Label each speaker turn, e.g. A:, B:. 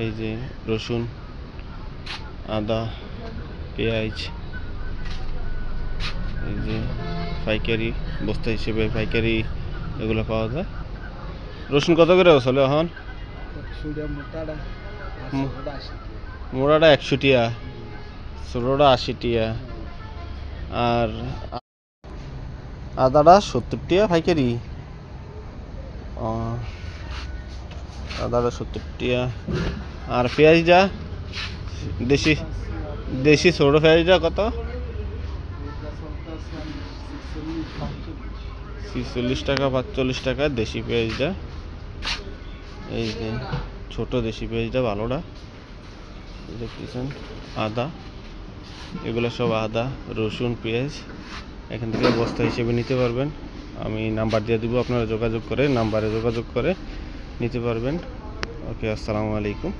A: এই যে রসুন, আদা, পেঁয়াজ, এই যে পাইকারি বস্তা হিসেবে পাইকারি এগুলো পাওয়া যায়। রসুন কত করে চলে এখন? মোড়াটা 100 টিয়া, ছোটোটা 80 টিয়া, আর আদাটা 70 টিয়া পাইকারি। আদাটা 70 টিয়া। আর পেঁয়াজটা দেশি দেশি ছোটো পেঁয়াজটা কত? 46 টাকা 45 টাকা দেশি পেঁয়াজটা। এই যে ছোট দেশি পেঁয়াজটা ভালোটা দেখতেছেন। আদা, এগুলো সব আদা, রসুন, পেঁয়াজ এখান থেকে বস্তা হিসেবে নিতে পারবেন। আমি নাম্বার দিয়ে দিব, আপনারা যোগাযোগ করে নাম্বারে যোগাযোগ করে নিতে পারবেন। ওকে, আসসালামু আলাইকুম।